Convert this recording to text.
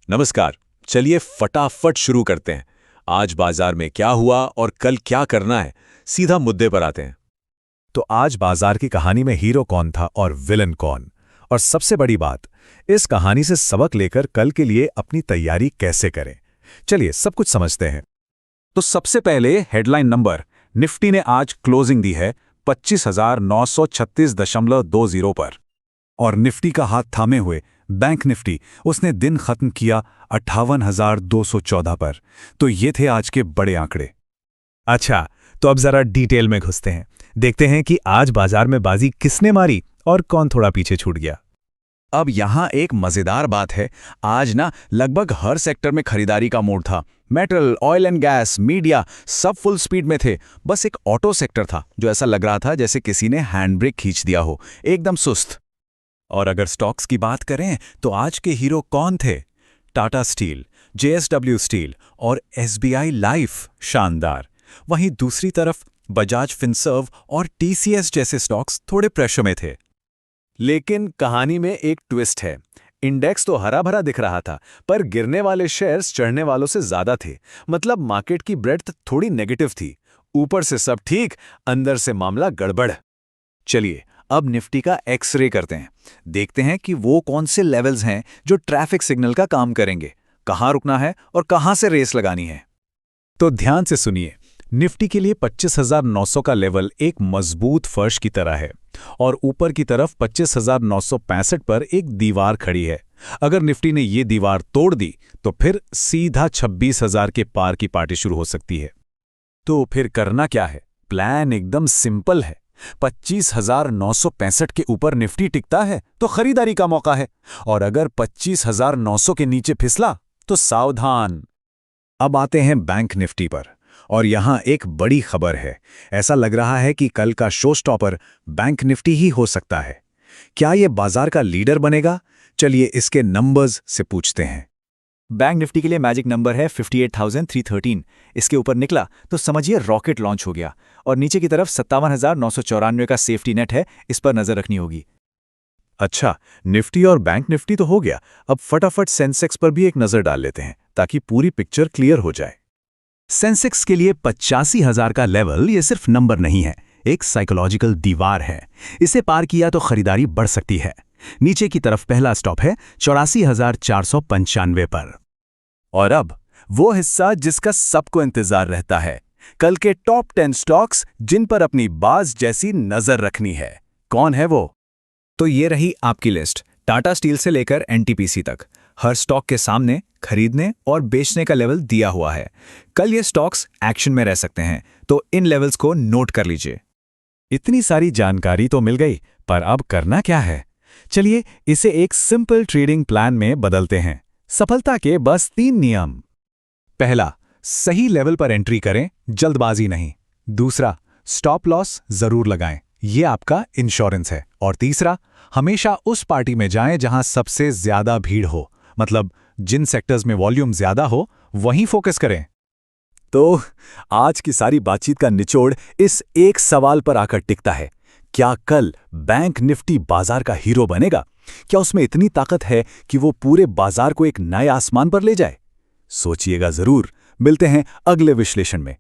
नमस्कार। चलिए फटाफट शुरू करते हैं। आज बाजार में क्या हुआ और कल क्या करना है, सीधा मुद्दे पर आते हैं। तो आज बाजार की कहानी में हीरो कौन था और विलन कौन, और सबसे बड़ी बात, इस कहानी से सबक लेकर कल के लिए अपनी तैयारी कैसे करें। चलिए सब कुछ समझते हैं। तो सबसे पहले हेडलाइन नंबर, निफ्टी ने आज क्लोजिंग दी है 25,936.20 पर। और निफ्टी का हाथ थामे हुए बैंक निफ्टी, उसने दिन खत्म किया 58,214 पर। तो ये थे आज के बड़े आंकड़े। अच्छा, तो अब जरा डिटेल में घुसते हैं, देखते हैं कि आज बाजार में बाजी किसने मारी और कौन थोड़ा पीछे छूट गया। अब यहां एक मजेदार बात है, आज ना लगभग हर सेक्टर में खरीदारी का मूड था। Metal, oil and gas, media सब फुल स्पीड में थे। बस एक ऑटो सेक्टर था जो ऐसा लग रहा था जैसे किसी ने हैंड ब्रेक खींच दिया हो, एकदम सुस्त। और अगर स्टॉक्स की बात करें तो आज के हीरो कौन थे? टाटा स्टील, JSW स्टील और SBI लाइफ शानदार। वहीं दूसरी तरफ बजाज फिनसर्व और TCS जैसे स्टॉक्स थोड़े प्रेशर में थे। लेकिन कहानी में एक ट्विस्ट है। इंडेक्स तो हरा भरा दिख रहा था, पर गिरने वाले शेयर्स चढ़ने वालों से ज्यादा थे। मतलब मार्केट की ब्रेड्थ थोड़ी नेगेटिव थी। ऊपर से सब ठीक, अंदर से मामला गड़बड़। चलिए अब निफ्टी का एक्सरे करते हैं। देखते हैं कि वो कौन से लेवल्स हैं जो ट्रैफिक सिग्नल का काम करेंगे, कहां रुकना है और कहां से रेस लगानी है। तो ध्यान से सुनिए, निफ्टी के लिए 25,900 का लेवल एक मजबूत फर्श की तरह है और ऊपर की तरफ 25,965 पर एक दीवार खड़ी है। अगर निफ्टी ने ये दीवार तोड़ दी तो फिर सीधा 26,000 के पार की पार्टी शुरू हो सकती है। तो फिर करना क्या है? प्लान एकदम सिंपल है। 25,965 के ऊपर निफ्टी टिकता है तो खरीदारी का मौका है, और अगर 25,900 के नीचे फिसला तो सावधान। अब आते हैं बैंक निफ्टी पर, और यहां एक बड़ी खबर है। ऐसा लग रहा है कि कल का शो स्टॉपर बैंक निफ्टी ही हो सकता है। क्या यह बाजार का लीडर बनेगा? चलिए इसके नंबर्स से पूछते हैं। बैंक निफ्टी के लिए मैजिक नंबर है 58,313। इसके ऊपर निकला तो समझिए रॉकेट लॉन्च हो गया। और नीचे की तरफ 57,994 का सेफ्टी नेट है, इस पर नजर रखनी होगी। अच्छा, निफ्टी और बैंक निफ्टी तो हो गया। अब फटाफट सेंसेक्स पर भी एक नजर डाल लेते हैं ताकि पूरी पिक्चर क्लियर हो जाए। सेंसेक्स के लिए 85,000 का लेवल ये सिर्फ नंबर नहीं है, एक साइकोलॉजिकल दीवार है। इसे पार किया तो खरीदारी बढ़ सकती है। नीचे की तरफ पहला स्टॉप है 84,495 पर। और अब वो हिस्सा जिसका सबको इंतजार रहता है, कल के टॉप 10 स्टॉक्स जिन पर अपनी बाज जैसी नजर रखनी है। कौन है वो? तो ये रही आपकी लिस्ट, टाटा स्टील से लेकर NTPC तक। हर स्टॉक के सामने खरीदने और बेचने का लेवल दिया हुआ है। कल ये स्टॉक्स एक्शन में रह सकते हैं, तो इन लेवल्स को नोट कर लीजिए। इतनी सारी जानकारी तो मिल गई, पर अब करना क्या है? चलिए इसे एक सिंपल ट्रेडिंग प्लान में बदलते हैं। सफलता के बस 3 नियम। पहला, सही लेवल पर एंट्री करें, जल्दबाजी नहीं। दूसरा, स्टॉप लॉस जरूर लगाएं, ये आपका इंश्योरेंस है। और तीसरा, हमेशा उस पार्टी में जाएं जहां सबसे ज्यादा भीड़ हो, मतलब जिन सेक्टर्स में वॉल्यूम ज्यादा हो वहीं फोकस करें। तो आज की सारी बातचीत का निचोड़ इस एक सवाल पर आकर टिकता है, क्या कल बैंक निफ्टी बाजार का हीरो बनेगा? क्या उसमें इतनी ताकत है कि वो पूरे बाजार को एक नए आसमान पर ले जाए? सोचिएगा जरूर। मिलते हैं अगले विश्लेषण में।